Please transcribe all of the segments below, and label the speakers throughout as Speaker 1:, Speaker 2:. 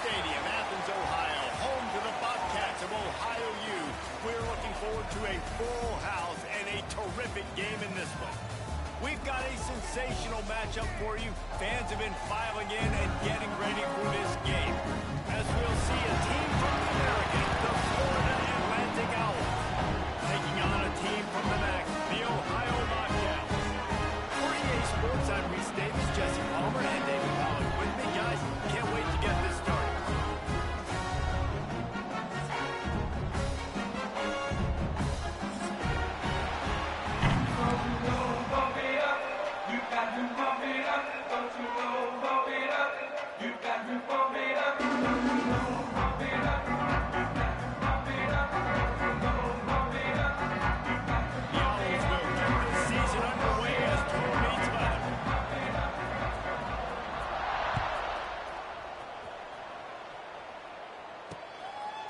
Speaker 1: Stadium, Athens, Ohio, home to the Bobcats of Ohio U. We're looking forward to a full house and a terrific game in this one. We've got a sensational matchup for you. Fans have been filing in and getting ready for this game. As we'll see a team from the American, the Florida Atlantic Owls, taking on a team from the MAC, the Ohio Bobcats. For EA Sports, I'm Reese Davis, Jesse Palmer, and David Pollack with me, guys. Can't wait to get this started.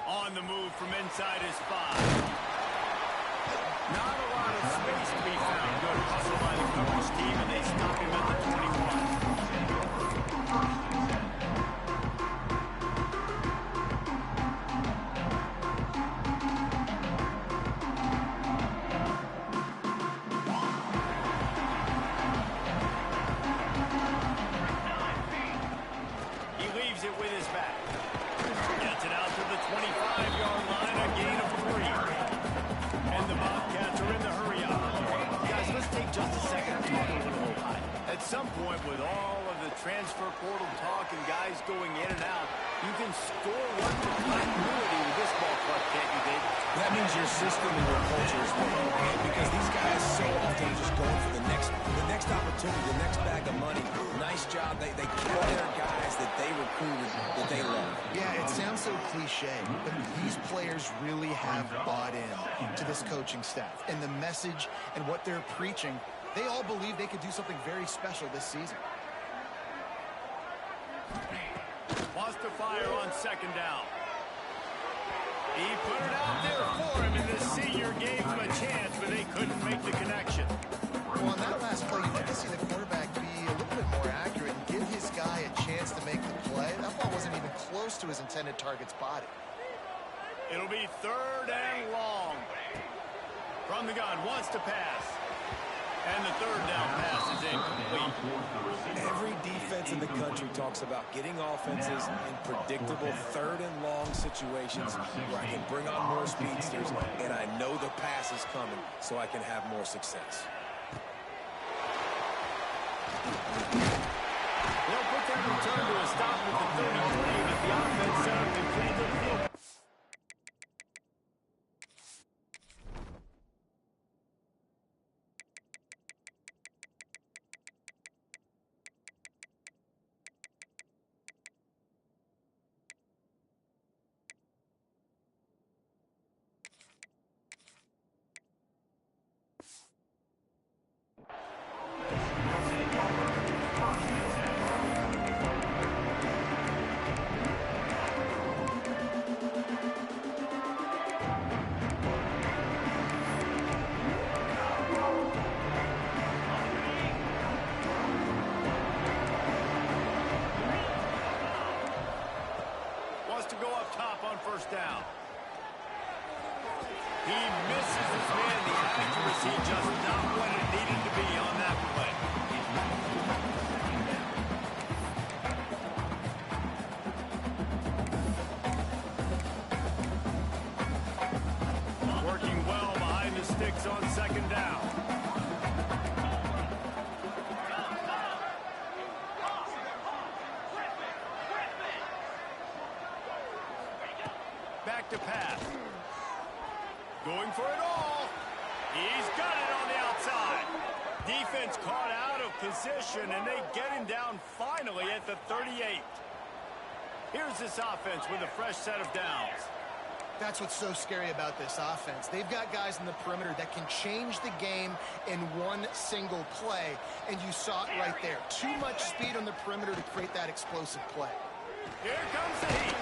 Speaker 1: On the move from inside his 5. Not a lot of space to be found. Good hustle by the coverage team, and they stop him at the 21. He leaves it with his back. Gets it out to the 25-yard line, a gain of 3. And the Bobcats are in the hurry-up. Guys, let's take just a second to talk a little high. At some point, with all of the transfer portal talk and guys going in and out, you can score one with continuity with this ball club, can't you, Dave?
Speaker 2: That means your system and your culture is working, okay? Because these guys so often are just going for the next opportunity, the next bag of money. Nice job. They kill their guys that they recruited, that they love.
Speaker 3: Yeah, it sounds so cliche, but these players really have bought in to this coaching staff and the message and what they're preaching. They all believe they could do something very special this season.
Speaker 1: Wants to fire on second down. He put it out there for him, and the senior gave him a chance, but they couldn't make the connection.
Speaker 3: Well, on that last play, you'd like to see the quarterback be a little bit more accurate and give his guy a chance to make the play. That ball wasn't even close to his intended target's body.
Speaker 1: It'll be 3rd and long. From the gun, wants to pass. And the 3rd down pass is incomplete.
Speaker 2: Every defense in the country talks about getting offenses in predictable 3rd and long situations where I can bring on more speedsters and I know the pass is coming so I can have more success.
Speaker 1: They'll put that return to a stop at the 33, but the offense set up and cleaned the field. To go up top on 1st down. He misses his man. The accuracy just not what it needed to be on that play. Working well behind the sticks on 2nd down. Back to pass. Going for it all. He's got it on the outside. Defense caught out of position, and they get him down finally at the 38. Here's this offense with a fresh set of downs.
Speaker 3: That's what's so scary about this offense. They've got guys in the perimeter that can change the game in one single play, and you saw it right there. Too much speed on the perimeter to create that explosive play.
Speaker 1: Here comes the heat.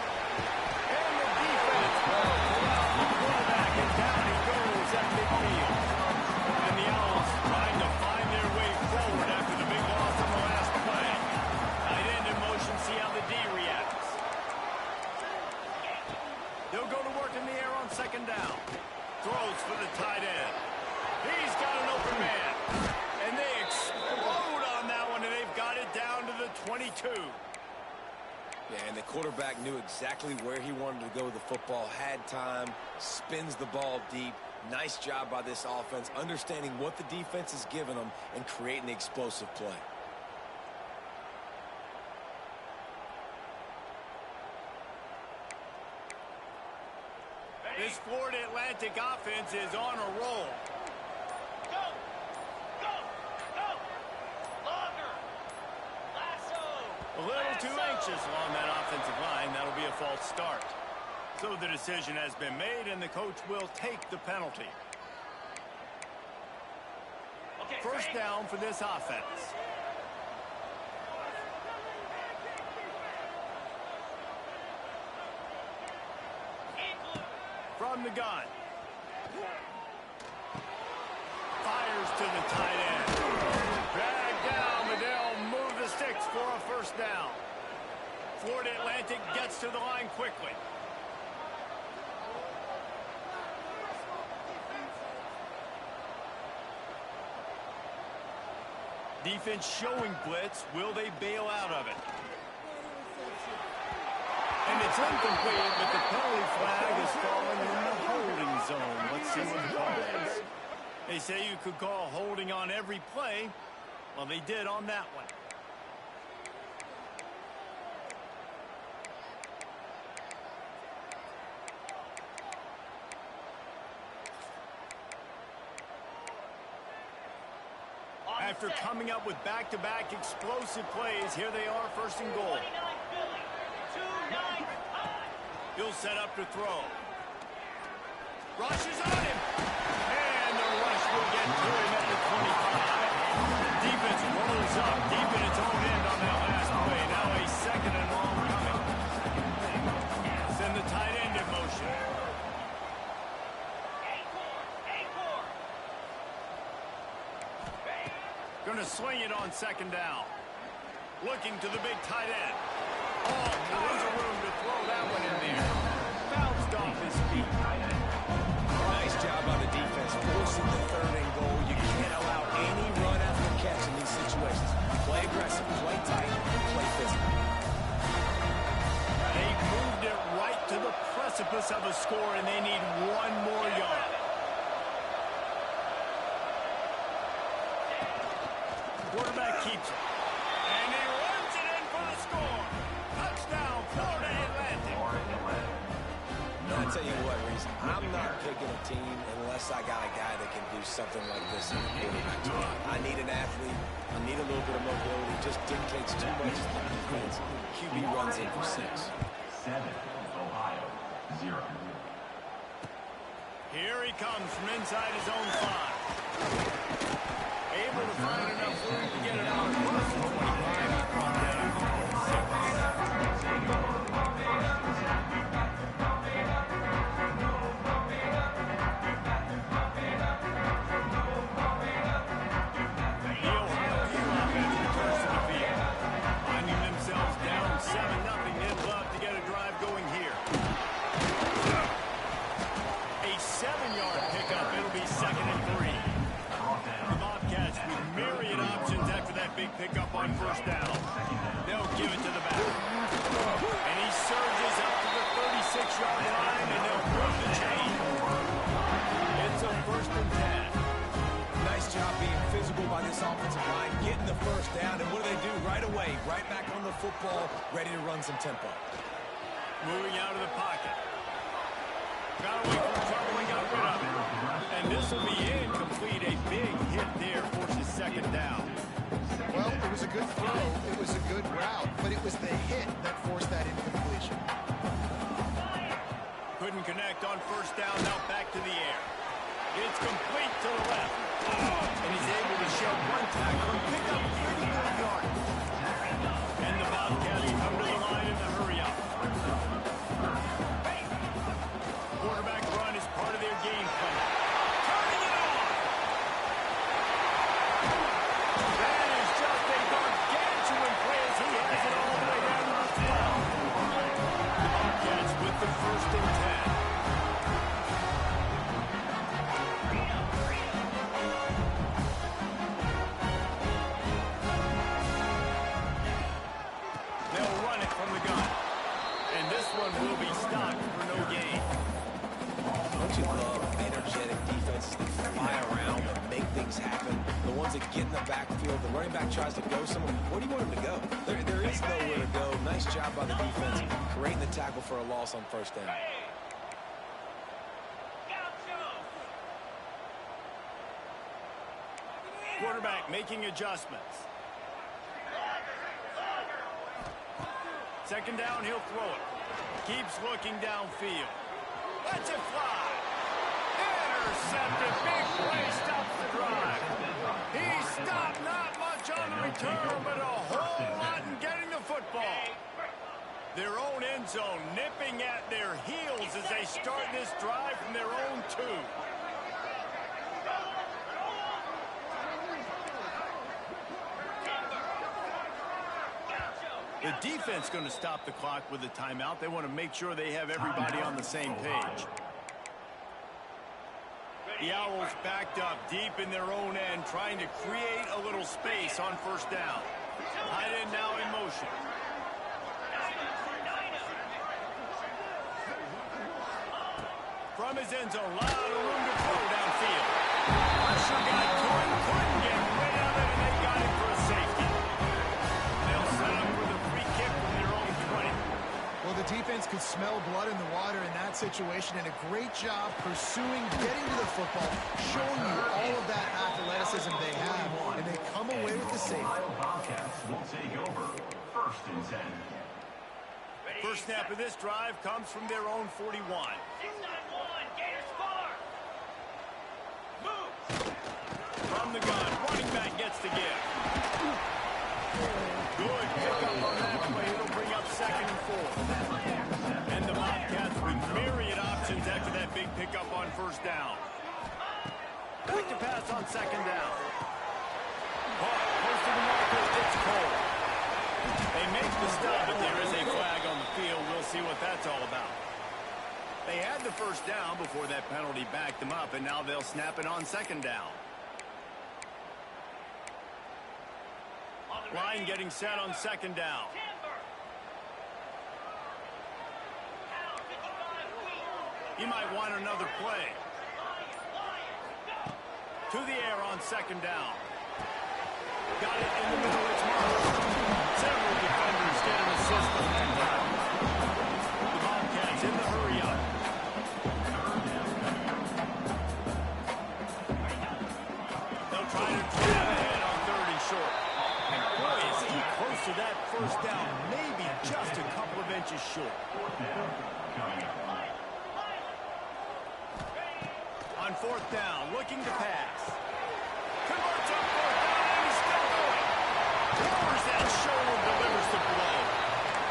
Speaker 1: And the defense will pull out the quarterback, and down he goes at midfield. And the Owls trying to find their way forward after the big loss on the last play. Tight end in motion, see how the D reacts. second down. Throws for the tight end. He's got an open man. And they explode on that one, and they've got it down to the 22.
Speaker 2: Yeah, and the quarterback knew exactly where he wanted to go with the football, had time, spins the ball deep. Nice job by this offense, understanding what the defense is giving them and creating the explosive play.
Speaker 1: This Florida Atlantic offense is on a roll.
Speaker 4: Go! Go! Go! Longer! Lasso!
Speaker 1: A little too anxious along that offensive line. That'll be a false start. So the decision has been made, and the coach will take the penalty.
Speaker 4: Okay,
Speaker 1: First
Speaker 4: ready?
Speaker 1: down for this offense. From the gun. Fires to the tight end. Drag down, but they'll move the sticks for a first down. Florida Atlantic gets to the line quickly. Defense showing blitz. Will they bail out of it? And it's incomplete, but the penalty flag is falling in the holding zone. Let's see what the call is. They say you could call holding on every play. Well, they did on that one. After coming up with back-to-back explosive plays, here they are, first and goal.
Speaker 4: 29 Philly, 2-9
Speaker 1: He'll set up to throw. Rushes on him. And the rush will get to him at the 25. Defense rolls up deep in its own end on that last play. Now a second and long coming. Send the tight end in motion. Going to swing it on second down. Looking to the big tight end. All kinds of room to throw that one in there. Bounced off his feet.
Speaker 2: Nice job by the defense, forcing the third and goal. You can't allow any run after catch in these situations. Play aggressive, play tight, play physical.
Speaker 1: They moved it right to the precipice of a score, and they need one more yard. Quarterback keeps it. And he runs it in for the score. Touchdown, Florida Atlantic.
Speaker 2: I'll tell you what, Reese, I'm not picking a team unless I got a guy that can do something like this in the quarterback spot. I need an athlete. I need a little bit of mobility. Just dictates too much to the defense. QB runs in for 6.
Speaker 5: 7, Ohio, 0.
Speaker 1: Here he comes from inside his own 5. Able to find enough room to get it out across the 25 and brought down for 6. Pick up on first down. They'll give it to the back. And he surges up to the 36-yard line, and they'll break the chain. It's a first and 10.
Speaker 2: Nice job being physical by this offensive line, getting the first down. And what do? Right away, right back on the football, ready to run some tempo.
Speaker 1: Moving out of the pocket. Got away from trouble and got rid of it. And this will be incomplete. A big hit there forces second down.
Speaker 3: Well, it was a good throw, it was a good route, but it was the hit that forced that incompletion.
Speaker 1: Couldn't connect on first down, now back to the air. It's complete to the left. And he's able to shed one tackle and pick up pretty good yardage. And the Bobcats come to the line in the hurry up. Quarterback run is part of their game plan. Turning it on! That is just a gargantuan play as he has it all the way down to the 12. The Bobcats with the first and 10.
Speaker 2: wants to get in the backfield. The running back tries to go somewhere. Where do you want him to go? There is nowhere to go. Nice job by the defense, creating the tackle for a loss on first down.
Speaker 1: Quarterback making adjustments. Second down, he'll throw it. Keeps looking downfield. Lets it fly. Intercepted. Big play stops the drive. He stopped not much on the return, but a whole lot in getting the football. Their own end zone nipping at their heels as they start this drive from their own 2. The defense going to stop the clock with a timeout. They want to make sure they have everybody on the same page. The Owls backed up deep in their own end, trying to create a little space on first down. Tight end now in motion. From his end zone, lot of room to throw downfield. Pressure got to him, couldn't get rid of it, and they got him for a safety. They'll set up for the free kick from their own 20.
Speaker 3: Well, the defense could smell blood in the water in that situation, and a great job pursuing, getting to the football, showing you all of that athleticism they have, and they come away with the safety.
Speaker 5: Bobcats will take over. First and 10.
Speaker 1: First snap of this drive comes from their own 41.
Speaker 4: 691, Gators score. Move.
Speaker 1: From the gun, running back gets the give. Good pickup on that play. It'll bring up second and 4. And the Bobcats with myriad options after that big pickup on first down. Back to pass on second down. Close to the marker. It's Cole. They make the stop, but there is a flag on the field. We'll see what that's all about. They had the first down before that penalty backed them up, and now they'll snap it on second down. Line getting set on second down. He might want another play. To the air on second down. Got it in the middle. It's Marshall. Several defenders get an assist on that drive. The Bobcats in the hurry-up. They'll try to drive ahead on 3rd and short. And boy, is he close to that first down. Maybe just a couple of inches short. On 4th down, looking to pass. Converts on 4th down, and he's still going. Lowers that shoulder, delivers the blow.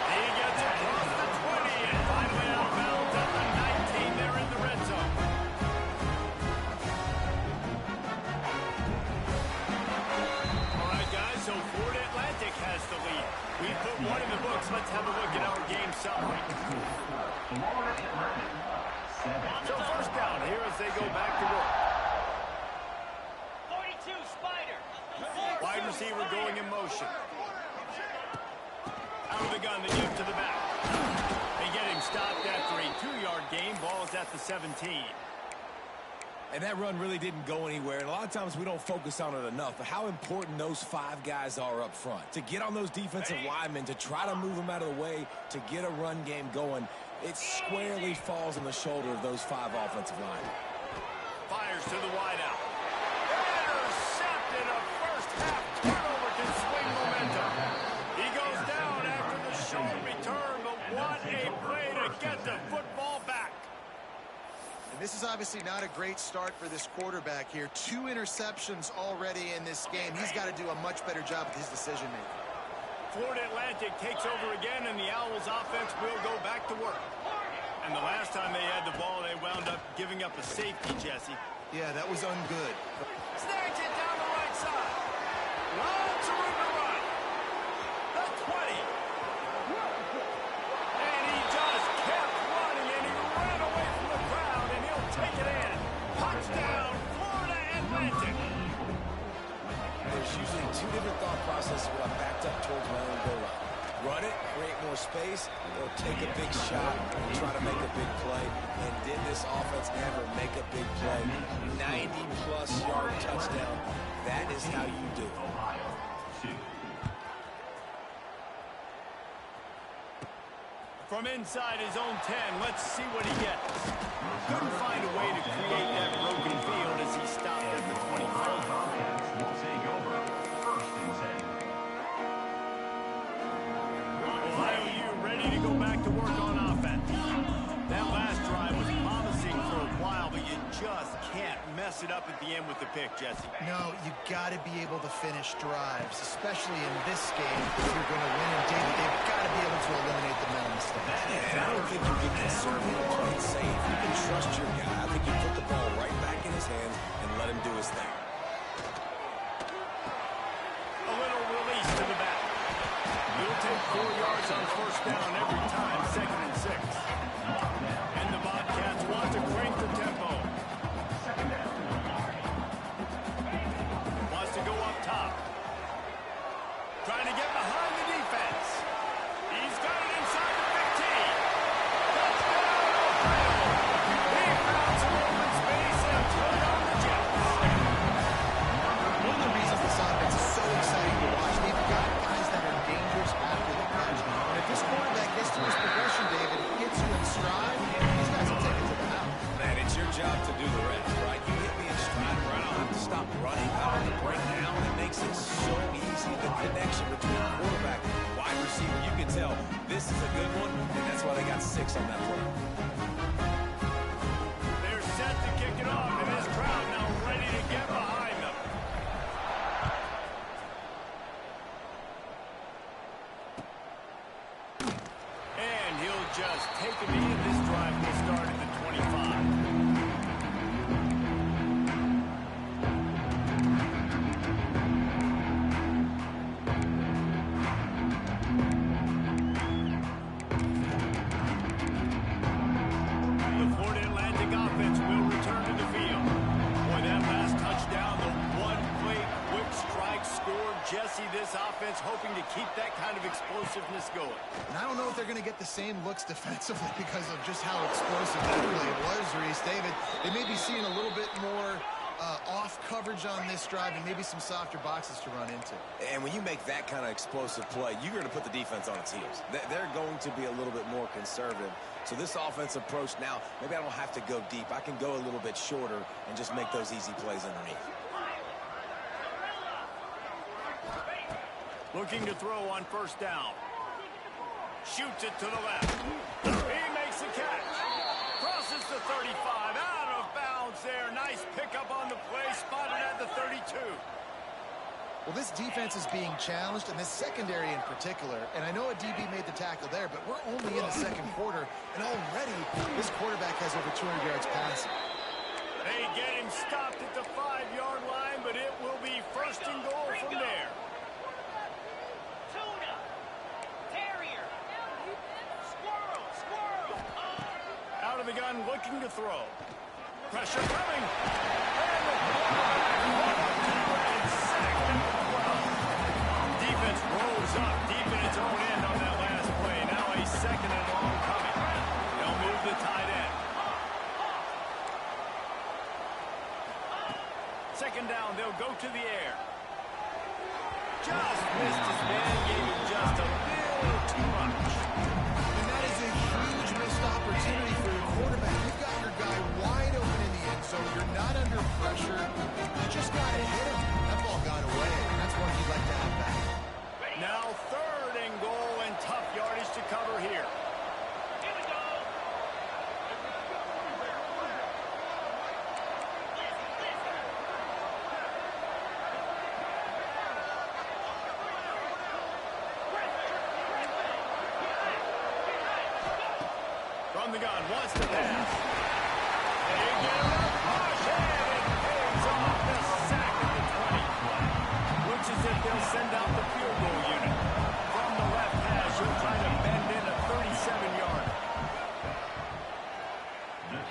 Speaker 1: He gets across the 20 and finally out of bounds at the 19. They're in the red zone. All right, guys, so Florida Atlantic has the lead. We put one in the books. Let's have a look at our game summary. So first down here as they go back to work.
Speaker 4: 42, Spider.
Speaker 1: Wide receiver going in motion. Out of the gun, the give to the back. They get him stopped after a 2-yard gain. Ball is at the 17.
Speaker 2: And that run really didn't go anywhere. And a lot of times we don't focus on it enough. But how important those 5 guys are up front. To get on those defensive linemen, to try to move them out of the way, to get a run game going. It squarely falls on the shoulder of those 5 offensive linemen.
Speaker 1: Fires to the wideout. Intercepted. A first-half turnover can swing momentum. He goes down after the short return, but what a play to get the football back.
Speaker 3: And this is obviously not a great start for this quarterback here. 2 interceptions already in this game. He's got to do a much better job with his decision-making.
Speaker 1: Florida Atlantic takes over again, and the Owls offense will go back to work. And the last time they had the ball, they wound up giving up a safety, Jesse.
Speaker 3: Yeah, that was ungood.
Speaker 1: Snags it down the right side. Lots of room to run. The 20. And he just kept running, and he ran away from the crowd, and he'll take it in. Touchdown, Florida Atlantic.
Speaker 2: There's usually 2 different thought processes when I'm backed up towards my own goal line. Run it, create more space, or take a big shot and try to make a big play. And did this offense ever make a big play? 90-plus yard touchdown. That is how you do it.
Speaker 5: Ohio, 2.
Speaker 1: From inside his own 10, let's see what he gets. Couldn't find a way to create that broken field as he stopped at the 25.
Speaker 5: Bobcats will take over. First and 10.
Speaker 1: Ohio U ready to go back to work on offense. That last drive was promising for a while, but you just can't mess it up at the end with the pick, Jesse.
Speaker 3: No, you got to be able to finish drives, especially in this game if you're going to win. And David, they've got to be able to eliminate the mental mistakes.
Speaker 2: And I don't think you get conservative or play it safe. You can trust your guy. I think you put the ball right back in his hands and let him do his thing.
Speaker 1: A little release to the back. He'll take 4 yards on first down every time, 2nd and 6. And the Bobcats want to crank the tempo. Wants to go up top. Trying to get behind the defense. He's got it inside the 15. Touchdown, Ohio. He found some open space and put it on the Jets.
Speaker 3: One of the reasons this offense is so exciting to watch, they've got guys that are dangerous after the catch. And if this quarterback gets to his progression, David, gets you in stride, these guys will take it to the house.
Speaker 2: Man, it's your job to do the rest, right? You hit me in stride where I don't have to stop running. I don't have to break down. It makes it so easy. The connection between quarterback and wide receiver, you can tell this is a good one, and that's why they got 6 on that play.
Speaker 1: They're set to kick it off, and this crowd now ready to get behind them. And he'll just take a knee, and this drive will start at the 25. Jesse, this offense hoping to keep that kind of explosiveness going.
Speaker 3: And I don't know if they're going to get the same looks defensively because of just how explosive that play was, Reese. David, they may be seeing a little bit more off coverage on this drive and maybe some softer boxes to run into.
Speaker 2: And when you make that kind of explosive play, you're going to put the defense on its heels. They're going to be a little bit more conservative. So this offensive approach now, maybe I don't have to go deep. I can go a little bit shorter and just make those easy plays underneath.
Speaker 1: Looking to throw on first down. Shoots it to the left. He makes the catch. Crosses the 35. Out of bounds there. Nice pickup on the play. Spotted at the 32.
Speaker 3: Well, this defense is being challenged, and this secondary in particular. And I know a DB made the tackle there, but we're only in the second quarter, and already this quarterback has over 200 yards passing.
Speaker 1: They get him stopped at the 5-yard line, but it will be first and goal from there. Out of the gun, looking to throw. Pressure coming. And the quarterback and sacked at the 12. Defense rose up deep in its own end on that last play. Now a 2nd and long coming. They'll move the tight end. 2nd down, they'll go to the air. Just missed his man, gave him just a little too much.
Speaker 3: And that is a huge missed opportunity for your quarterback. You've got your guy wide open in the end zone. You're not under pressure. You just got to hit him. That ball got away. That's one you'd like to have back.
Speaker 1: Now 3rd and goal and tough yardage to cover here.
Speaker 4: Here we go.
Speaker 1: From the gun, wants to pass. They get him up, push, and it pays off the sack at the 20. Looks as if they'll send out the field goal unit. From the left hash, he'll try to bend in a 37-yarder.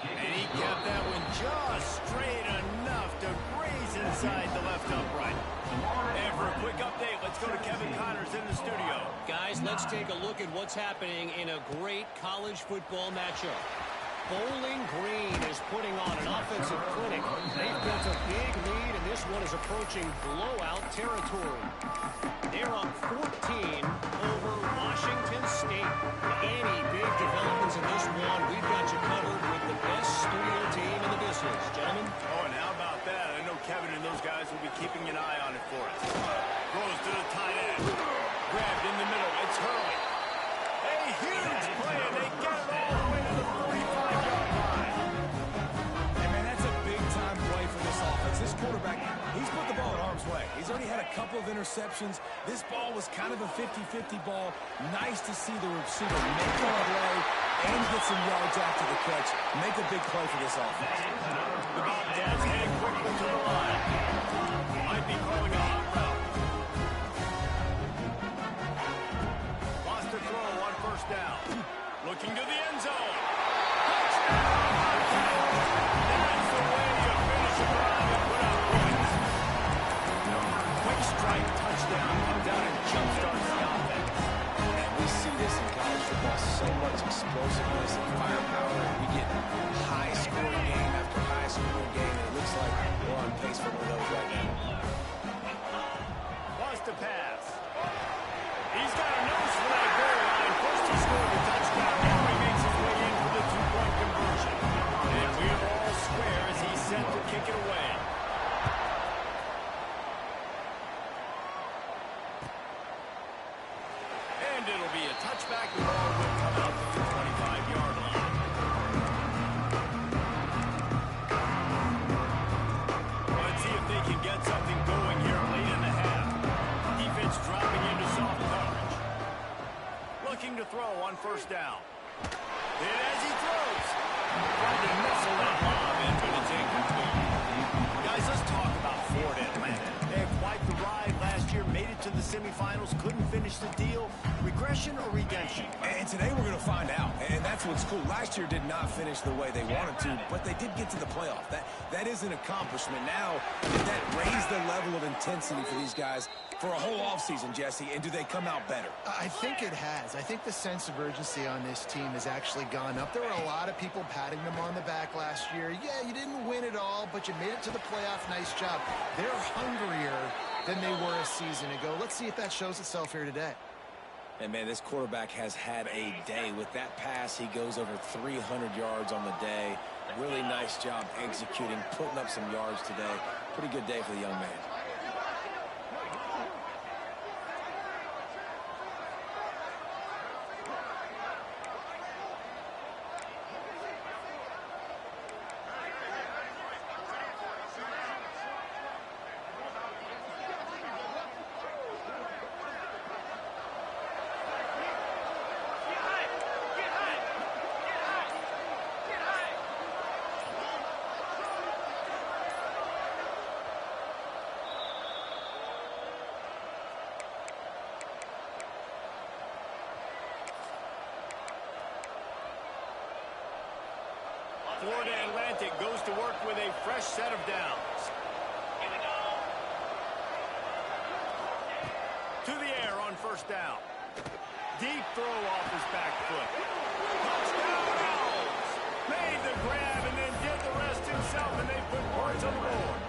Speaker 1: And he kept that one just straight enough to graze inside the left upright. And for a quick update, let's go to Kevin Connors in the studio.
Speaker 6: Guys, let's take a look at what's happening in a great college football matchup. Bowling Green is putting on an offensive clinic. They've built a big lead, and this one is approaching blowout territory. They're up 14 over Washington State. Any big developments in this one, we've got you covered with the best studio team in the business, gentlemen.
Speaker 1: Oh, and how about that? I know Kevin and those guys will be keeping an eye on it for us. Throws to the tight end. Grabbed in the middle. It's Hurley. A huge play, and they get it all the way to the 45-yard line.
Speaker 2: Hey, man, that's a big-time play for this offense. This quarterback, he's put the ball in harm's way. He's already had a couple of interceptions. This ball was kind of a 50-50 ball. Nice to see the receiver make the play and get some yards after the catch. Make a big play for this offense.
Speaker 1: The Bobcats heading quickly to the line. Might be calling a hot route. Lost to throw on first down. Looking to the end zone. Touchdown! That's the way you finish a drive and put up points. Quick strike touchdown comes out and jumpstarts the offense.
Speaker 2: And we see this in college football, so much explosiveness and firepower. We get high-scoring game after high-scoring game, and it looks like we're on pace for one of those right now.
Speaker 1: Wants to pass. He's got a nose for that goal line. First he scored the touchdown. Now he makes his way in for the two-point conversion. And we're all square as he's set to kick it away. And it'll be a touchback. The ball will come out to the 25-yard line. Let's see if they can get something going here late in the half. Defense dropping into soft coverage. Looking to throw on first down. And as he throws, trying to nestle that lob in, but it's incomplete. Guys, let's talk about Ford Atlanta. They had quite the ride last year, made it to the semifinals, couldn't finish the deal. Regression or redemption?
Speaker 2: And today we're going to find out, and that's what's cool. Last year did not finish the way they wanted to, but they did get to the playoff. That is an accomplishment. Now, did that raise the level of intensity for these guys for a whole offseason, Jesse, and do they come out better?
Speaker 3: I think it has. I think the sense of urgency on this team has actually gone up. There were a lot of people patting them on the back last year. Yeah, you didn't win it all, but you made it to the playoff. Nice job. They're hungrier than they were a season ago. Let's see if that shows itself here today.
Speaker 2: And, man, this quarterback has had a day. With that pass, he goes over 300 yards on the day. Really nice job executing, putting up some yards today. Pretty good day for the young man.
Speaker 1: Florida Atlantic goes to work with a fresh set of downs. To the air on first down. Deep throw off his back foot. Touchdown Owls! Made the grab and then did the rest himself, and they put points on the board.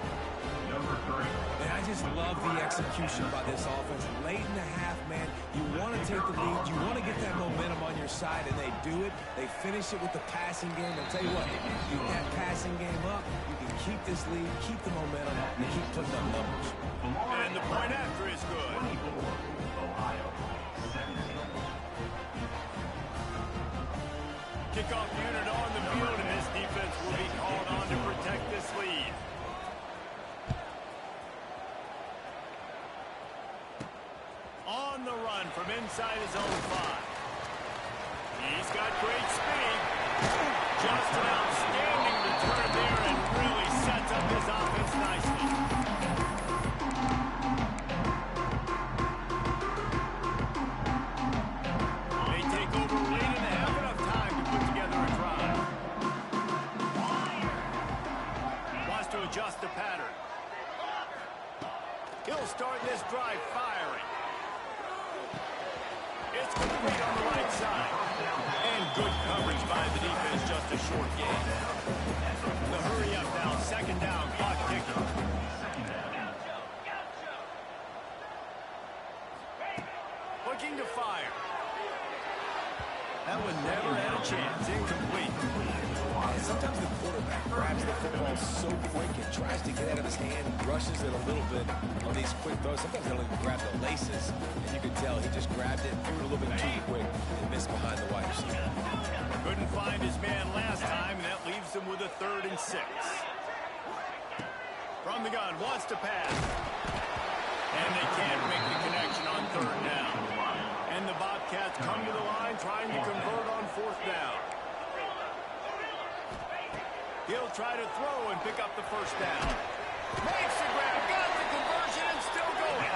Speaker 5: Number 3.
Speaker 2: And I just love the execution by this offense. Late in the half, man, you want to take the lead. You want to get that momentum on your side, and they do it. They finish it with the passing game. I'll tell you what, if you keep that passing game up, you can keep this lead, keep the momentum, and keep putting up numbers.
Speaker 1: And the point after is good.
Speaker 5: 24, Ohio, 17.
Speaker 1: Kickoff unit on the field, and this defense will be called on to protect this lead. On the run from inside his own 5. He's got great speed. Just an outstanding return there and really sets up his offense nicely. They take over late and have enough time to put together a drive. Wants to adjust the pattern. He'll start this drive firing. It's complete on the right side. And good coverage by the defense, just a short gain. The hurry up now, second down, clock ticking. Looking to fire. That one never had a chance. Incomplete.
Speaker 2: And sometimes the quarterback grabs the football so quick and tries to get out of his hand, rushes it a little bit on these quick throws. Sometimes they don't even grab the laces, and you can tell he just grabbed it, threw it a little bit too quick, and missed behind the wide receiver.
Speaker 1: Couldn't find his man last time, and that leaves him with a 3rd and 6. From the gun, wants to pass. And they can't make the connection on 3rd down. And the Bobcats come to the line trying to convert on 4th down. He'll try to throw and pick up the 1st down. Makes the grab, got the conversion, and still going.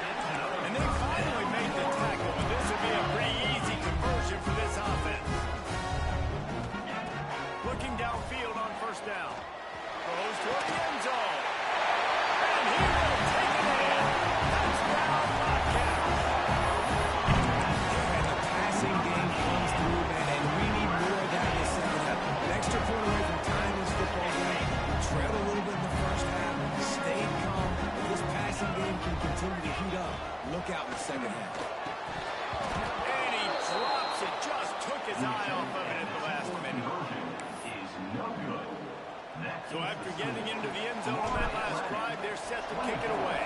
Speaker 1: And they finally made the tackle, and this will be a pretty easy conversion for this offense. Looking downfield on 1st down. Throws toward the end zone. And he will take it in. Touchdown, Bobcats.
Speaker 2: And the passing game comes through, man, and we need more of that in the second half. An extra point away from tying this football game. We trailed a little bit in the first half, stayed calm. If this passing game can continue to heat up, look out in the second half.
Speaker 1: And he drops it. Just took his eye off of it at the last minute. So after getting into the end zone on that last drive, they're set to kick it away.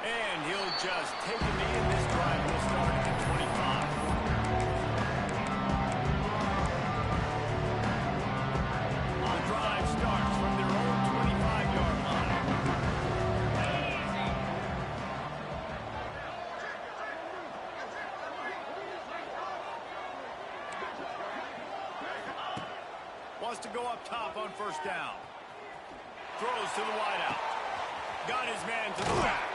Speaker 1: And he'll just take a knee, and this drive will start at the 25. The drive starts from their own 25-yard line. Wants to go up top on 1st down. Throws to the wideout. Got his man to the back.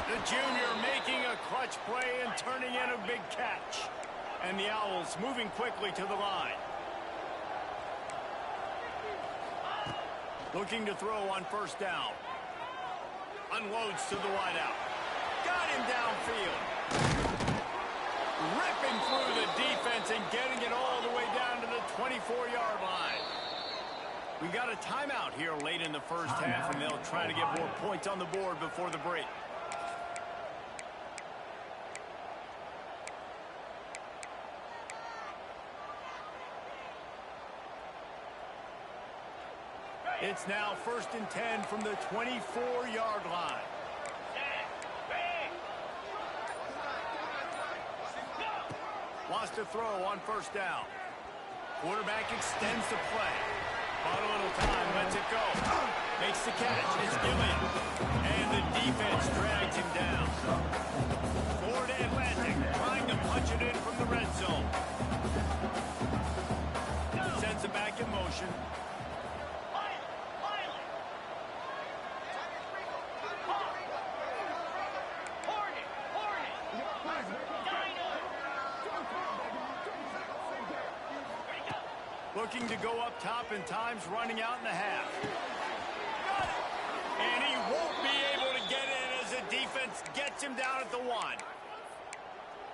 Speaker 1: The junior making a clutch play and turning in a big catch. And the Owls moving quickly to the line. Looking to throw on 1st down. Unloads to the wideout. Got him downfield. Ripping through the defense and getting it all the way down to the 24-yard line. We got a timeout here late in the first half, and they'll try to get more points on the board before the break. It's now 1st and 10 from the 24-yard line. Wants to throw on 1st down. Quarterback extends the play. Bought a little time, lets it go. Makes the catch. It's Gillian. And the defense drags him down. Florida Atlantic trying to punch it in from the red zone. Sends it back in motion. Looking to go up top, and time's running out in the half. And he won't be able to get in as the defense gets him down at the 1.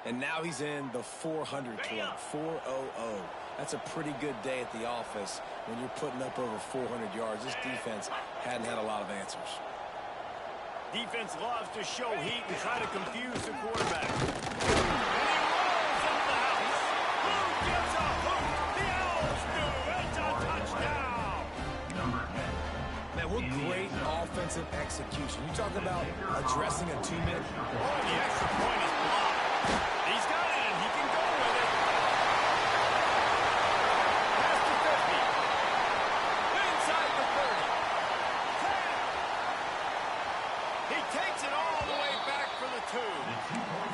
Speaker 2: And now he's in the 400 club, 400. That's a pretty good day at the office when you're putting up over 400 yards. This defense hadn't had a lot of answers.
Speaker 1: Defense loves to show heat and try to confuse the quarterback.
Speaker 2: What great offensive execution. You talk about addressing a 2-minute.
Speaker 1: Oh, the extra point is blocked. He's got it, and he can go with it. Past the 50. Inside the 30. He takes it all the way back for the 2.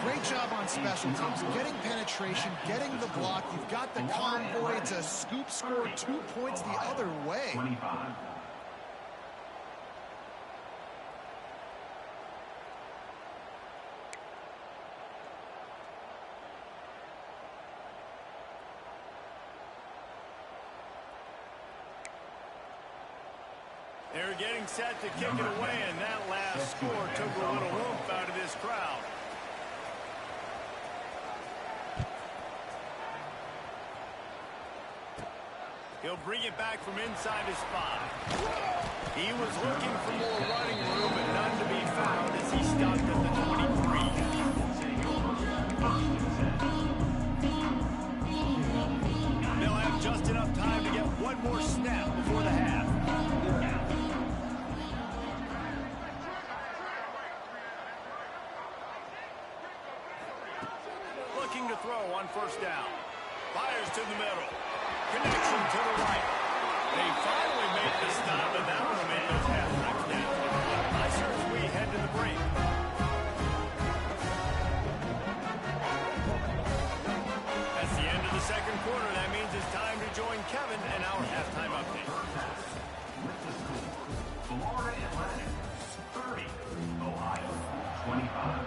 Speaker 3: Great job on special teams. Getting penetration, getting the block. You've got the convoy to scoop score 2 points the other way.
Speaker 5: 25.
Speaker 1: They're getting set to kick it away, and that last score took a little oomph out of this crowd. He'll bring it back from inside his 5. He was looking for more running room, but none to be found as he stopped at the 23. They'll have just enough time to get one more snap before the half. Looking to throw on first down. Fires to the middle. Connection to the right. They finally make the stop, and that will make those half touchdowns. Nicer as we head to the break. That's the end of the second quarter. That means it's time to join Kevin and our halftime update.
Speaker 5: Florida Atlantic 30, Ohio 25.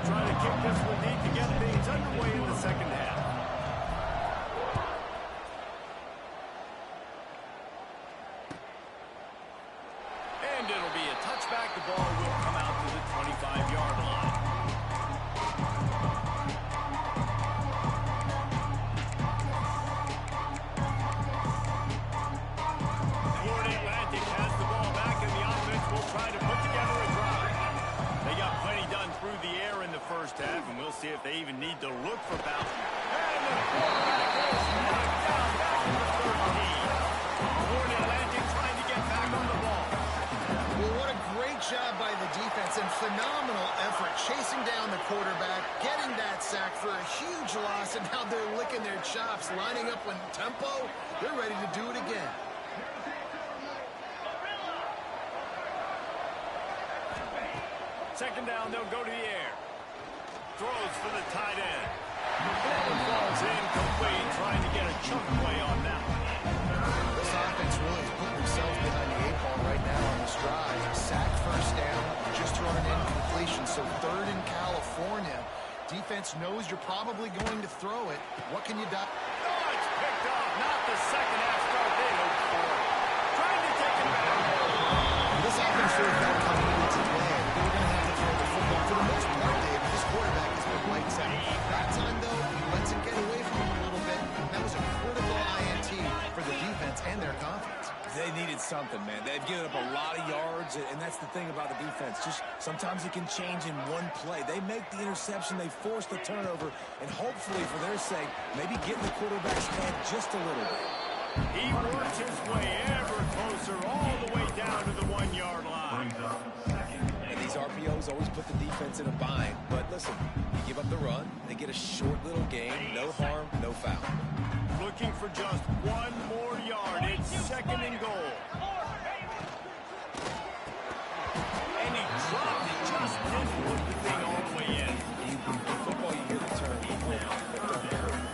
Speaker 1: Try to kick this one deep to get things underway in the second half. And it'll be a touchback. The ball will come out to the 25-yard line. Florida Atlantic has the ball back, and the offense will try to put together a drive. They got plenty done through the air in the first half, and we'll see if they even need to look for bounce. And the quarterback is knocked down back in the 13. Florida Atlantic trying to get back on the ball.
Speaker 3: Well, what a great job by the defense and phenomenal effort chasing down the quarterback, getting that sack for a huge loss, and now they're licking their chops, lining up with tempo. They're ready to do it again.
Speaker 1: Second down, they'll go to the air. Throws for the tight end. That one falls incomplete, trying to get a chunk play on that one.
Speaker 3: This offense really is putting themselves behind the 8 ball right now on this drive. Sack first down, just thrown an incompletion, so third in California. Defense knows you're probably going to throw it. What can you do?
Speaker 1: Oh, it's picked off. Not the second half start they hoped for. Trying to take it back.
Speaker 3: This offense really got to come into today. They're going to have to throw the football. For the most part, Dave, this quarterback has been lights out. That time, though, he lets it get away from him a little bit. That was a critical INT for the defense and their confidence.
Speaker 2: They needed something, man. They've given up a lot of yards, and that's the thing about the defense. Just sometimes it can change in one play. They make the interception, they force the turnover, and hopefully, for their sake, maybe getting the quarterback's head just a little bit.
Speaker 1: He works his way ever closer, all the way down to the 1-yard line.
Speaker 2: And these RPOs always put the defense in a bind. But listen, you give up the run, they get a short little gain, no harm, no foul.
Speaker 1: Looking for just one more yard. It's second and goal. And he dropped it, just didn't put the thing all the way in.
Speaker 2: In football, you hear the term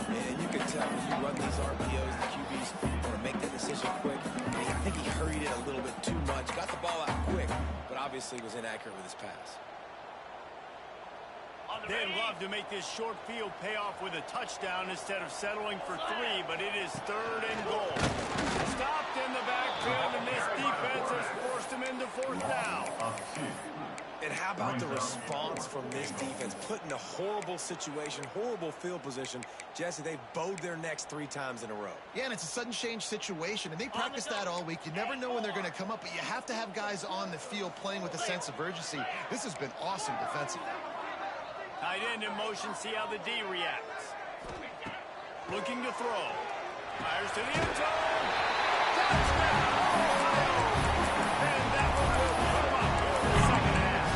Speaker 2: and you can tell when you run these RPOs, the QBs want to make that decision quick. And I think he hurried it a little bit too much. Got the ball out quick, but obviously was inaccurate with his pass.
Speaker 1: They'd love to make this short field pay off with a touchdown instead of settling for 3, but it is third and goal. Stopped in the backfield, and this defense has forced him into fourth down.
Speaker 2: And how about the response from this defense? Put in a horrible situation, horrible field position. Jesse, they've bowed their necks 3 times in a row.
Speaker 3: Yeah, and it's a sudden change situation, and they practice that all week. You never know when they're going to come up, but you have to have guys on the field playing with a sense of urgency. This has been awesome defensively.
Speaker 1: Tight end in motion, see how the D reacts. Looking to throw. Fires to the end zone. Touchdown! And that one will come up in the second half.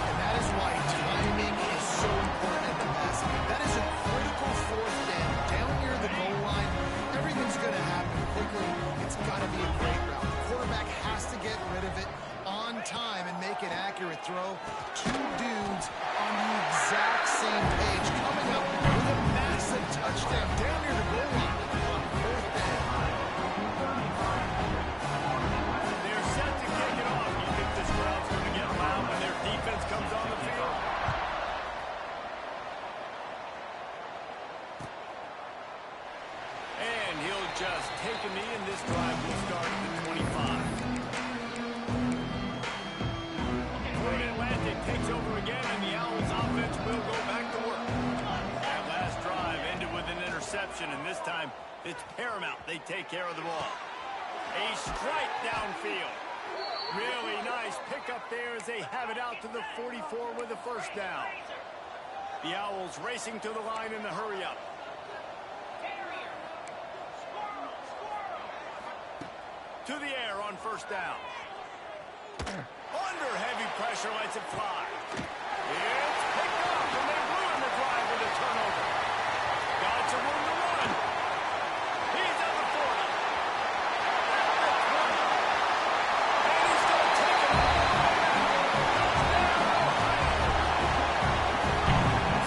Speaker 3: And that is why timing is so important in the passing. That is a critical fourth down. Down near the goal line, everything's going to happen quickly. It's got to be a great route. The quarterback has to get rid of it on time and make an accurate throw. 2 dudes on the exact same page coming up with a massive touchdown down near the goal line on fourth down.
Speaker 1: They're set to kick it off. You think this crowd's going to get loud when their defense comes on the field? It's paramount they take care of the ball. A strike downfield. Really nice pickup there as they have it out to the 44 with a first down. The Owls racing to the line in the hurry-up. To the air on first down. Under heavy pressure, lets it fly. It's picked up, and they ruin the drive with a turnover. Got some room to run. He's at the 40. And he's going to take it all.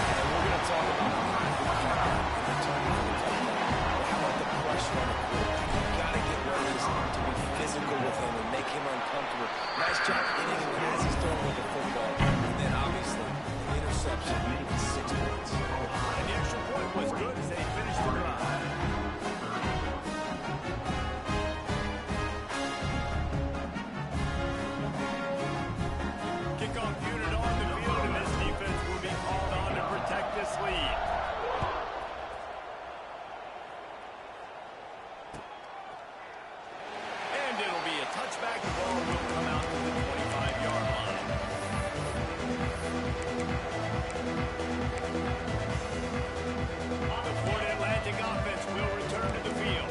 Speaker 2: And we're going to talk about the returning for the football. How about the pressure on the quarterback? You've got to get ways to be physical with him and make him uncomfortable. Nice job hitting him as he's throwing with the football. And then, obviously, the interception, 6 points.
Speaker 1: And the extra point was good as they finished the drive. Kickoff unit on the field, and this defense will be called on to protect this lead. And it'll be a touchback. The ball will come out to the 25-yard line. The Florida Atlantic offense will return to the field.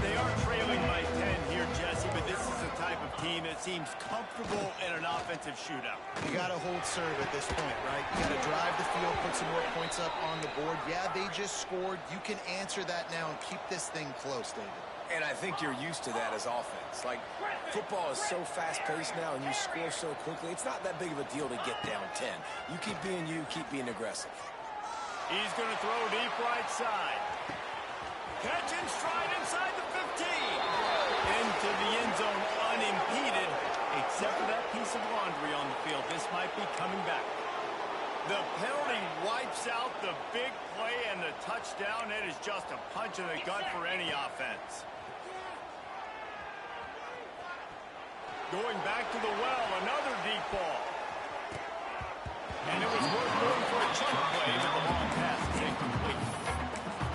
Speaker 1: They are trailing by 10 here, Jesse, but this is the type of team that seems comfortable in an offensive shootout.
Speaker 3: You got to hold serve at this point, right? You got to drive the field, put some more points up on the board. Yeah, they just scored. You can answer that now and keep this thing close, David.
Speaker 2: And I think you're used to that as offense. Like, football is so fast-paced now and you score so quickly, it's not that big of a deal to get down 10. You keep being aggressive.
Speaker 1: He's going to throw deep right side. Catch and stride inside the 15. Into the end zone unimpeded, except for that piece of laundry on the field. This might be coming back. The penalty wipes out the big play and the touchdown. It is just a punch in the gut for any offense. Going back to the well, another deep ball. And it was worth going for a chunk play, but the long pass is incomplete.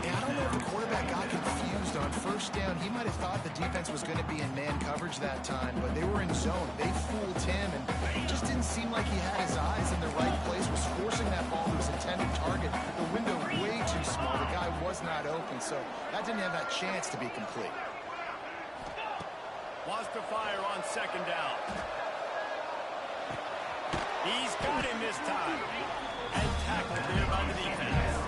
Speaker 3: Yeah, I don't know if the quarterback got confused on first down. He might have thought the defense was going to be in man coverage that time, but they were in zone. They fooled him, and it just didn't seem like he had his eyes in the right place, was forcing that ball to his intended target. The window way too small. The guy was not open, so that didn't have that chance to be complete.
Speaker 1: Wants to fire on second down. He's got him this time. And tackled there by the defense.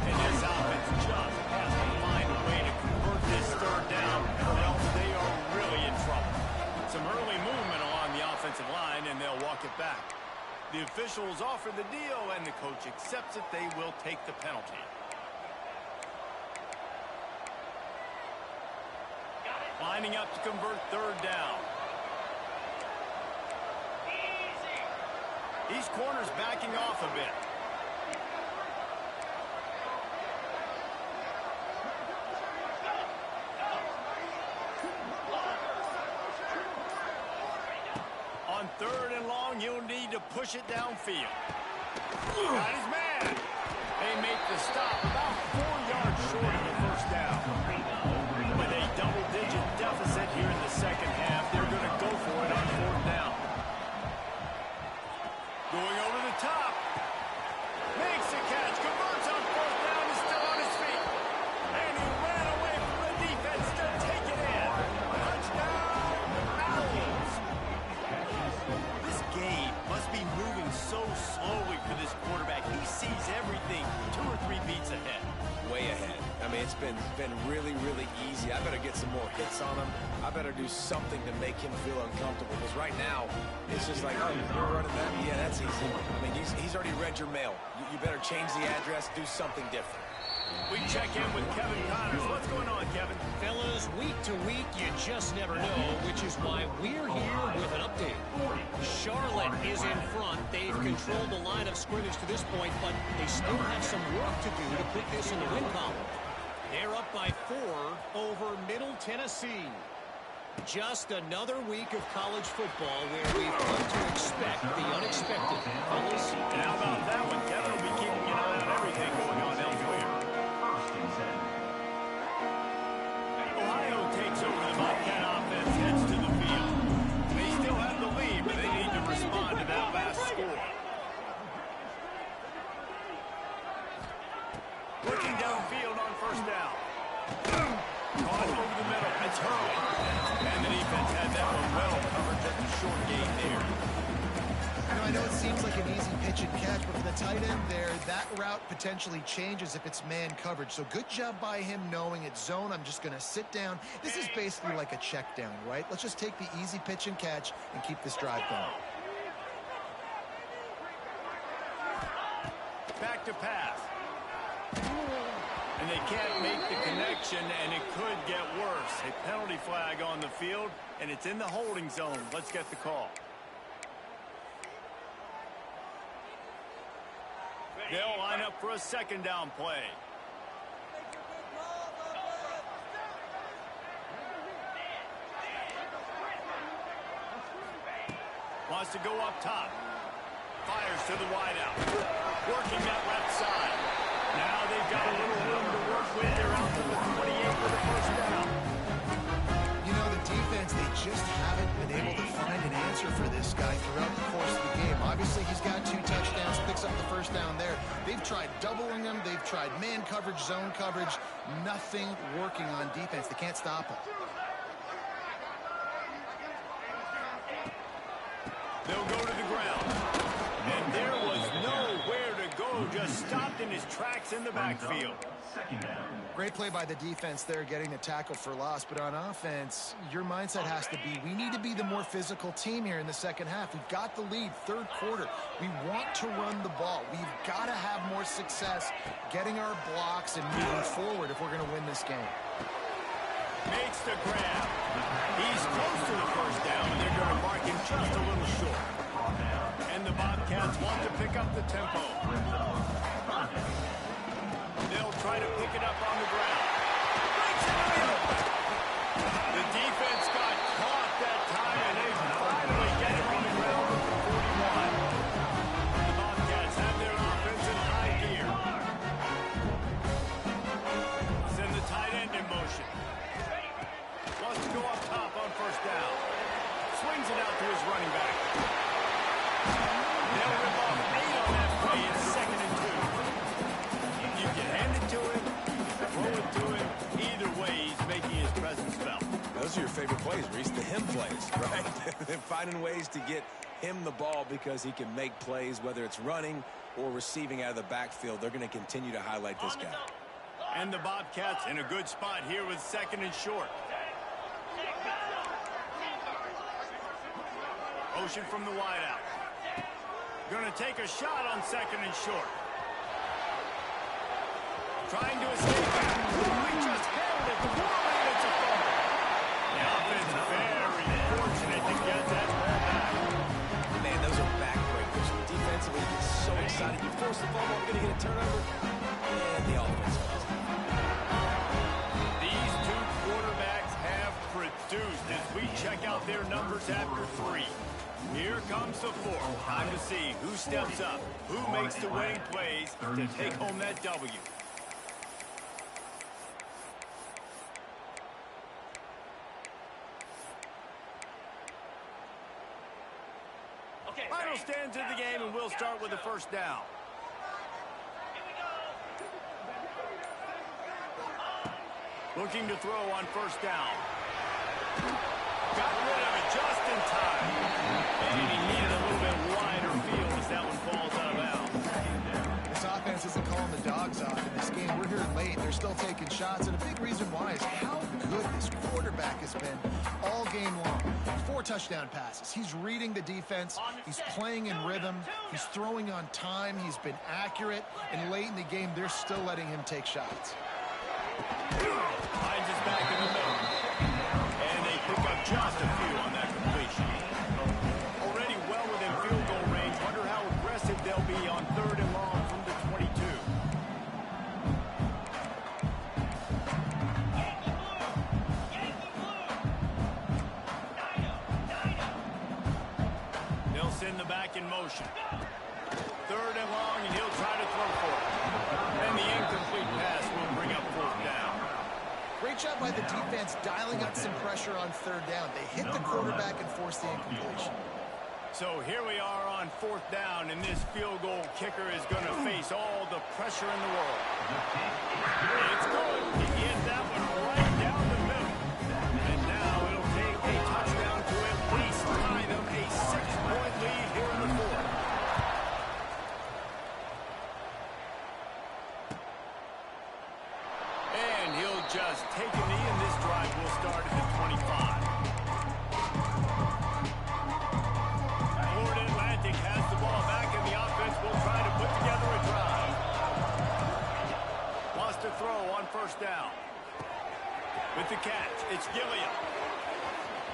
Speaker 1: And this offense just has to find a way to convert this third down, or else they are really in trouble. Some early movement along the offensive line, and they'll walk it back. The officials offer the deal, and the coach accepts it. They will take the penalty. Lining up to convert third down. These corners backing off a bit. On third and long, he'll need to push it downfield. Got his man. They make the stop about 4 yards short of the first down. With a double-digit deficit here in the second half, they're going to go for it on fourth down. Going over the top. Makes the catch. Converts on fourth down. Is still on his feet. And he ran away from the defense to take it in. Touchdown, Owls. This game must be moving so slowly for this quarterback. He sees everything 2 or 3 beats ahead.
Speaker 2: Way ahead. I mean, it's been really, really easy. I better get some more hits on him. I better do something to make him feel uncomfortable. Because right now, it's just like, oh, you're running that? Yeah, that's easy. I mean, he's already read your mail. You better change the address, do something different.
Speaker 1: We check in with Kevin Connors. What's going on, Kevin?
Speaker 6: Fellas, week to week, you just never know, which is why we're here with an update. Charlotte is in front. They've controlled the line of scrimmage to this point, but they still have some work to do to put this in the win column. They're up by 4 over Middle Tennessee. Just another week of college football where we've come to expect the unexpected. Fellas,
Speaker 1: and how about that one, Kevin? We'll be keeping an eye on everything going on elsewhere.
Speaker 5: First and 10.
Speaker 3: seems like an easy pitch and catch, but for the tight end there, that route potentially changes if it's man coverage. So good job by him knowing it's zone. I'm just going to sit down. This is basically like a check down, right? Let's just take the easy pitch and catch and keep this drive going.
Speaker 1: Back to pass. And they can't make the connection, and it could get worse. A penalty flag on the field, and it's in the holding zone. Let's get the call. They'll line up for a second down play. Wants to go up top. Fires to the wideout. Working that left side. Now they've got a little room to work with. They're out to the 28 for the first down.
Speaker 3: You know, the defense, they just haven't been able to find an answer for this guy throughout the course of the game. Obviously, he's got 2 touchdowns, picks up the first down there. They've tried doubling him. They've tried man coverage, zone coverage. Nothing working on defense. They can't stop him.
Speaker 1: They'll go to the ground. And there was nowhere to go. Just stopped in his tracks in the backfield.
Speaker 3: Great play by the defense there, getting the tackle for loss. But on offense, your mindset has to be, we need to be the more physical team here in the second half. We've got the lead, third quarter. We want to run the ball. We've got to have more success getting our blocks and moving forward if we're going to win this game.
Speaker 1: Makes the grab. He's close to the first down, and they're going to mark him just a little short. And the Bobcats want to pick up the tempo. They'll try to pick it up on the ground. Breaks it in. The defense got caught that time, and they finally get it on the ground with the 41. The Bobcats have their offense in high gear. Send the tight end in motion. Wants to go up top on first down. Swings it out to his running back. They'll rip off 8 on that play. It's 2nd and 2. You can hand it to him, throw it to him. Either way, he's making his presence felt.
Speaker 2: Those are your favorite plays, Reese, the him plays, right? Finding ways to get him the ball because he can make plays, whether it's running or receiving out of the backfield. They're going to continue to highlight this guy.
Speaker 1: And the Bobcats in a good spot here with 2nd and short. Motion from the wideout. Going to take a shot on 2nd and short. Trying to escape back. We just held it. It's a fumble. The offense very fortunate to get that ball back.
Speaker 2: Man, those are backbreakers. Defensively, you get so excited. You force the fumble, I'm going to get a turnover. And the offense does.
Speaker 1: These 2 quarterbacks have produced as we check out their numbers after 3. Here comes the 4th. Time to see who steps up, who makes the winning plays to take home that W. Final stands of the game, and we'll start with the first down. Looking to throw on first down. Got rid of it just in time. And he needed a little bit wider field as that one falls out of bounds.
Speaker 3: This offense isn't calling the dogs off in this game. We're here late. They're still taking shots. And a big reason why is how good this quarterback has been all game long. 4 touchdown passes. He's reading the defense. He's playing in rhythm. He's throwing on time. He's been accurate. And late in the game, they're still letting him take shots.
Speaker 1: Finds his back in the middle. And they pick up just a few on that completion. Already well within field goal range. Wonder how aggressive they'll be on 3rd and long from the 22. They'll send the back in motion. 3rd and long, and he'll try to throw for it. And the incomplete pass will bring up 4th down.
Speaker 3: Great job by the defense dialing up some pressure on 3rd down. They hit the quarterback and forced the incompletion.
Speaker 1: So here we are on 4th down, and this field goal kicker is going to face all the pressure in the world. It's good. He hit that one right down the middle. And now it'll take a touchdown to at least tie them a 6-point lead here in the 4th. It's Gilliam.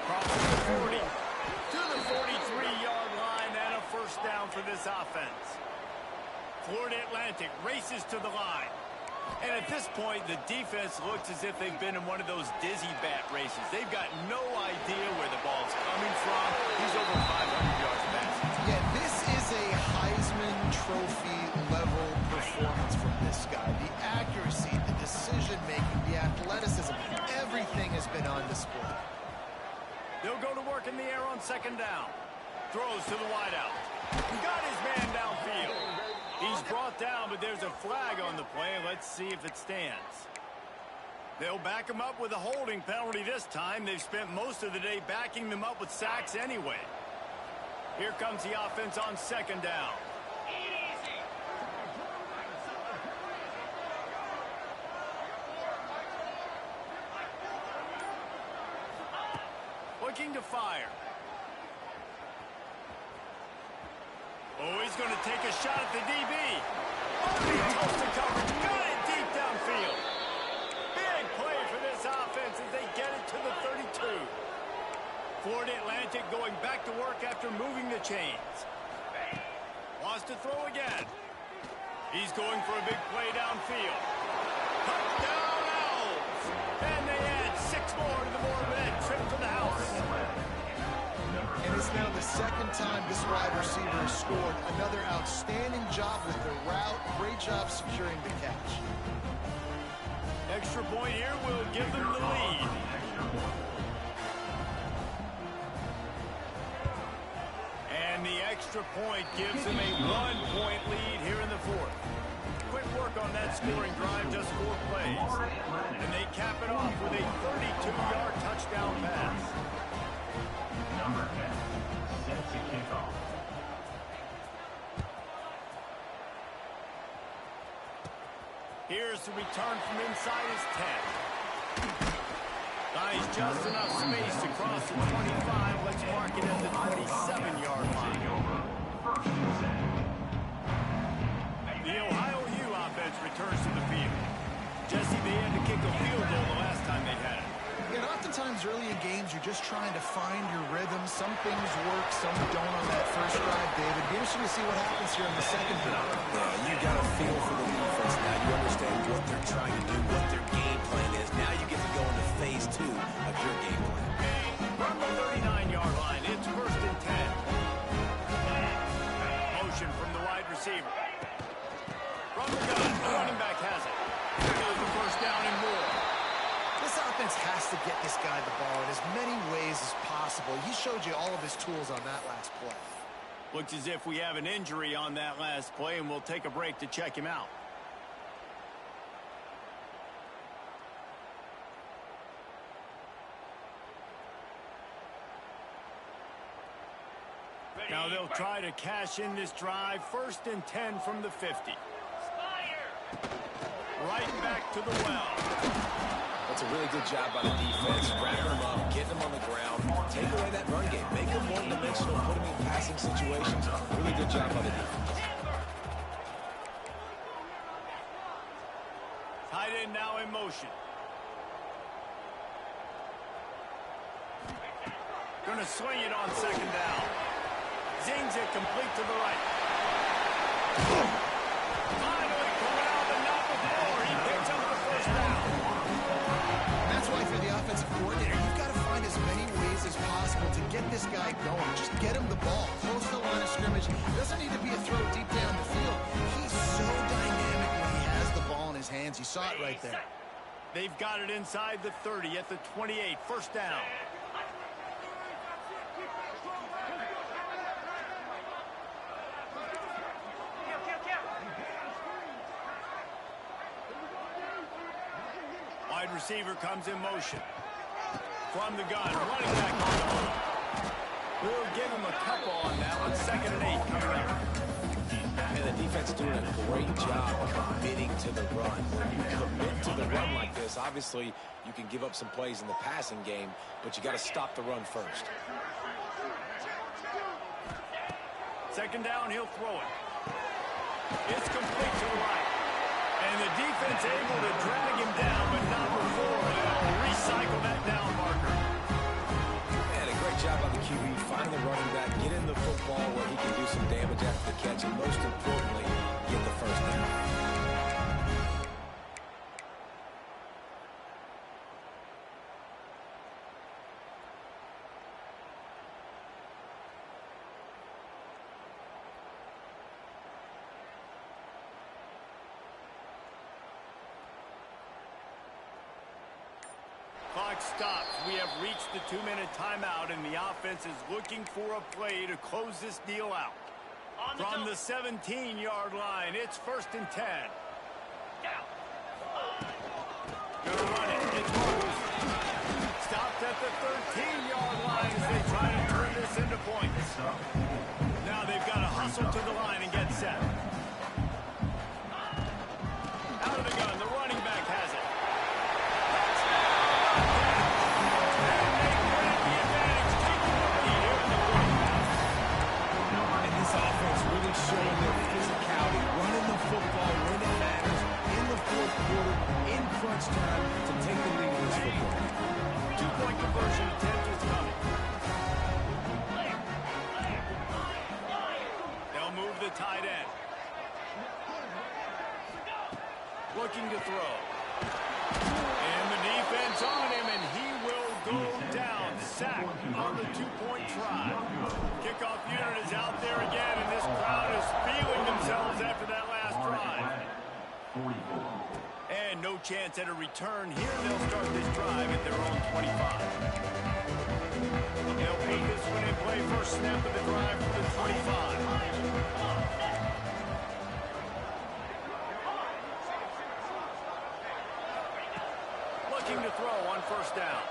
Speaker 1: Crosses the 40 to the 43-yard line, and a first down for this offense. Florida Atlantic races to the line. And at this point, the defense looks as if they've been in one of those dizzy bat races. They've got no idea where the ball's coming from. He's over 500 yards passing.
Speaker 3: Yeah, this is a Heisman Trophy level performance from this guy. The accuracy, the decision-making, the athleticism, everything has been on display.
Speaker 1: They'll go to work in the air on second down. Throws to the wideout. Got his man downfield. He's brought down, but there's a flag on the play. Let's see if it stands. They'll back him up with a holding penalty this time. They've spent most of the day backing them up with sacks anyway. Here comes the offense on second down. Looking to fire. Oh, he's going to take a shot at the DB. Oh, he toasted coverage. Got it deep downfield. Big play for this offense as they get it to the 32. Florida Atlantic going back to work after moving the chains. Wants to throw again. He's going for a big play downfield. Touchdown Owls. And they add 6 more to the Moorhead trip to the house.
Speaker 3: And it's now the second time this wide receiver has scored. Another outstanding job with the route. Great job securing the catch.
Speaker 1: Extra point here will give them the lead. And the extra point gives them a 1-point lead here in the fourth. Quick work on that scoring drive, just 4 plays. And they cap it off with a 32-yard touchdown pass.
Speaker 5: Number 10, set to kick off.
Speaker 1: Here's the return from inside his 10. Nice, just enough space to cross the 25. Let's mark it at the 27-yard line.
Speaker 5: First and 10.
Speaker 1: The Ohio U offense returns to the field. Jesse, they had to kick a field goal the last time they had it.
Speaker 3: And oftentimes early in games, you're just trying to find your rhythm. Some things work, some don't on that first drive, David. Be interesting to see what happens here in the second drive.
Speaker 2: Yeah, you got a feel for the defense. Now you understand what they're trying to do, what their game plan is. Now you get to go into phase 2 of your game plan.
Speaker 1: From the 39-yard line, it's first and 10. Motion from the wide receiver. From the gun, the running back has it. There goes the first down and more.
Speaker 3: This offense has to get this guy the ball in as many ways as possible. He showed you all of his tools on that last play.
Speaker 1: Looks as if we have an injury on that last play, and we'll take a break to check him out. Now they'll try to cash in this drive. First and 10 from the 50. Right back to the well.
Speaker 2: That's a really good job by the defense. Wrapping them up, getting them on the ground. Take away that run game. Make them one-dimensional, put them in passing situations. Really good job by the defense.
Speaker 1: Tight end now in motion. Gonna swing it on second down. Zings it complete to the right. Finally corralled and not before. He picks up the first down.
Speaker 3: That's why for the offensive coordinator, you've got to find as many ways as possible to get this guy going. Just get him the ball. Close to the line of scrimmage. Doesn't need to be a throw deep down the field. He's so dynamic when he has the ball in his hands. You saw it right there.
Speaker 1: They've got it inside the 30 at the 28. First down. Wide receiver comes in motion. From the gun, running back on the run. We'll give him a couple on that one. Second and 8 coming up.
Speaker 2: And the defense is doing a great job committing to the run. When you commit to the run like this, obviously you can give up some plays in the passing game, but you got to stop the run first.
Speaker 1: Second down, he'll throw it. It's complete to the right. And the defense able to drag him down, but not before they'll recycle that down marker.
Speaker 2: And a great job by the QB, finding the running back, get in the football where he can do some damage after the catch, and most importantly, get the first down.
Speaker 1: Clock stops. We have reached the 2-minute timeout, and the offense is looking for a play to close this deal out. From the 17-yard line, it's 1st and 10. Gonna run it. It's Marcus. Stopped at the 13-yard line as they try to turn this into points. Now they've got to hustle to the line and get set. Out of the gun, the running back has it.
Speaker 2: Showing their physicality, running the football when it matters, in the fourth quarter, in crunch time, to take the lead in this football game.
Speaker 1: 2-point conversion attempt is coming. They'll move the tight end. Looking to throw. And the defense on him, and he will go down. Sack on the 2-point try. Kickoff unit is out there again, and this crowd is feeling themselves after that last drive. And no chance at a return here. They'll start this drive at their own 25. They'll put this one in play. First snap of the drive for the 25. Looking to throw on 1st down.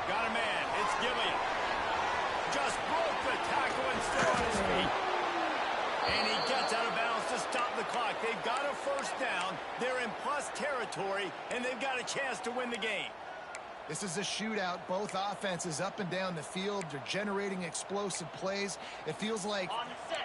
Speaker 1: Got a man. It's Gilliam. Just broke the tackle and still on his feet. And he gets out of bounds to stop the clock. They've got a 1st down. They're in plus territory, and they've got a chance to win the game.
Speaker 3: This is a shootout. Both offenses up and down the field. They're generating explosive plays. It feels like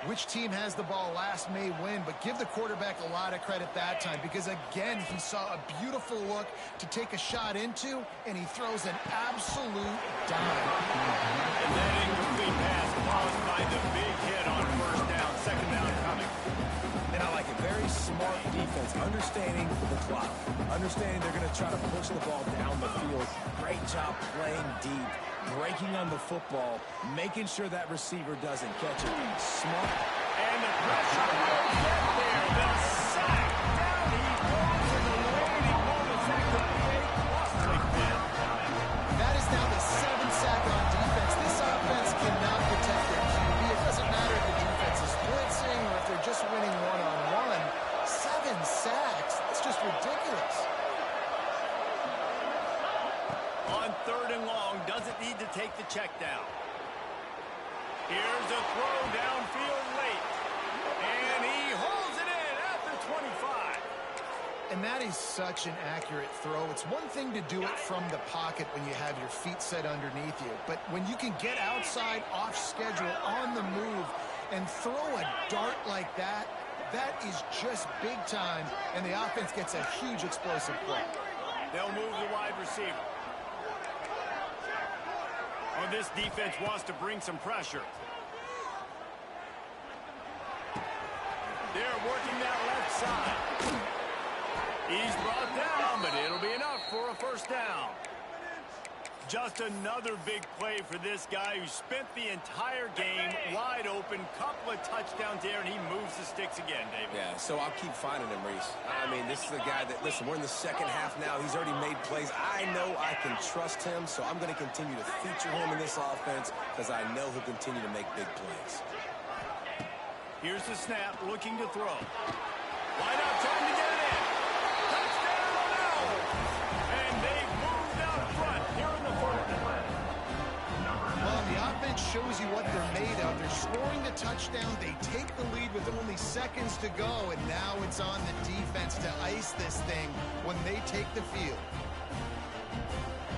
Speaker 3: which team has the ball last may win, but give the quarterback a lot of credit that time because, again, he saw a beautiful look to take a shot into, and he throws an absolute dime.
Speaker 1: And that incomplete pass caused by the big hit on 1st down. 2nd down coming.
Speaker 2: And I like it. Very smart defense, understanding the clock, understanding they're going to try to push the ball down the field. Great job playing deep, breaking on the football, making sure that receiver doesn't catch it. Smart.
Speaker 1: And the pressure will get there. The sack. Down he goes in the waiting moments. That could be a costly win.
Speaker 3: That is now the 7th sack on defense. This offense cannot protect their QB. It doesn't matter if the defense is blitzing or if they're just winning one-on-one. 7 sacks. That's just ridiculous.
Speaker 1: On 3rd and long, doesn't need to take the check down. Here's a throw downfield late. And he holds it in at the 25.
Speaker 3: And that is such an accurate throw. It's one thing to do it from the pocket when you have your feet set underneath you. But when you can get outside, off schedule, on the move, and throw a dart like that, that is just big time. And the offense gets a huge explosive play.
Speaker 1: They'll move the wide receiver. Oh, this defense wants to bring some pressure. They're working that left side. He's brought down, but it'll be enough for a 1st down. Just another big play for this guy who spent the entire game wide open. Couple of touchdowns there, and he moves the sticks again, David.
Speaker 2: Yeah, so I'll keep finding him, Reese. I mean, this is the guy that, listen, we're in the 2nd half now. He's already made plays. I know I can trust him, so I'm going to continue to feature him in this offense because I know he'll continue to make big plays.
Speaker 1: Here's the snap, looking to throw. Wide out, trying to get it in. Touchdown, now! And they've moved out front here in the 4th.
Speaker 3: Well, the offense shows you what they're made of. They're scoring the touchdown. They take the lead with only seconds to go, and now it's on the defense to ice this thing when they take the field.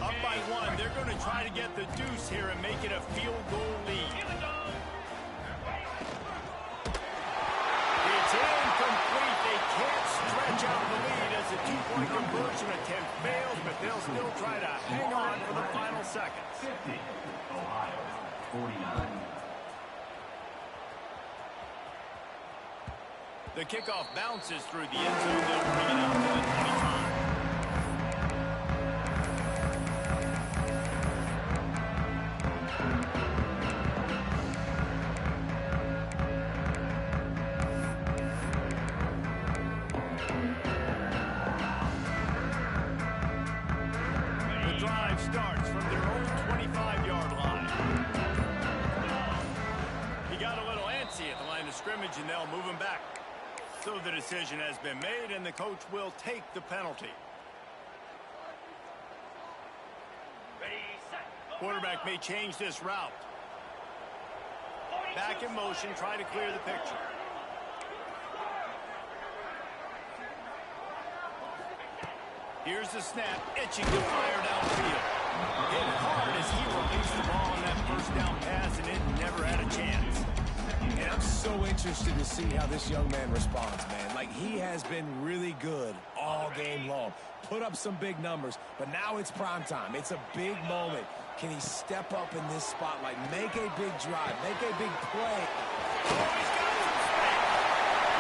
Speaker 1: Up by 1, they're going to try to get the deuce here and make it a field goal lead. It's incomplete. The kickoff bounces through the end zone. They'll bring it out to the 25. The drive starts from their own 25-yard line. He got a little antsy at the line of scrimmage, and they'll move him back. So the decision has been made, and the coach will take the penalty. Quarterback may change this route. Back in motion, try to clear the picture. Here's the snap, itching to fire downfield. Hit hard as he released the ball on that first down pass, and it never had a chance.
Speaker 2: And I'm so interested to see how this young man responds, man. Like, he has been really good all game long. Put up some big numbers, but now it's prime time. It's a big moment. Can he step up in this spotlight, make a big drive, make a big play?
Speaker 1: Oh, he's got some space.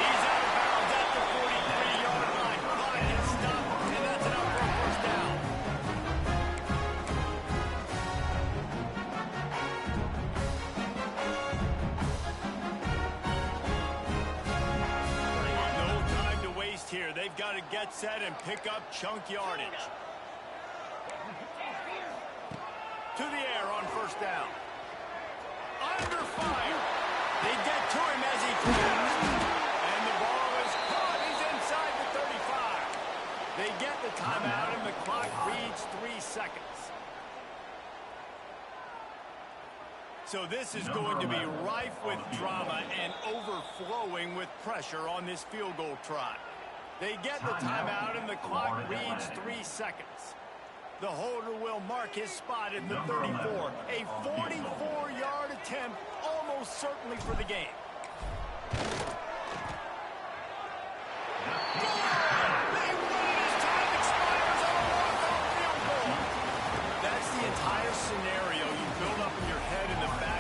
Speaker 1: He's out of bounds at the 43-yard line. Clock is stopped, and that's enough for a first down. No time to waste here. They've got to get set and pick up chunk yardage. To the air on first down. Under fire. They get to him as he throws. And the ball is caught. He's inside the 35. They get the timeout, and the clock reads 3 seconds. So this is going to be rife with drama and overflowing with pressure on this field goal try. They get the timeout, and the clock reads 3 seconds. The holder will mark his spot at the 34. A 44-yard attempt, almost certainly for the game.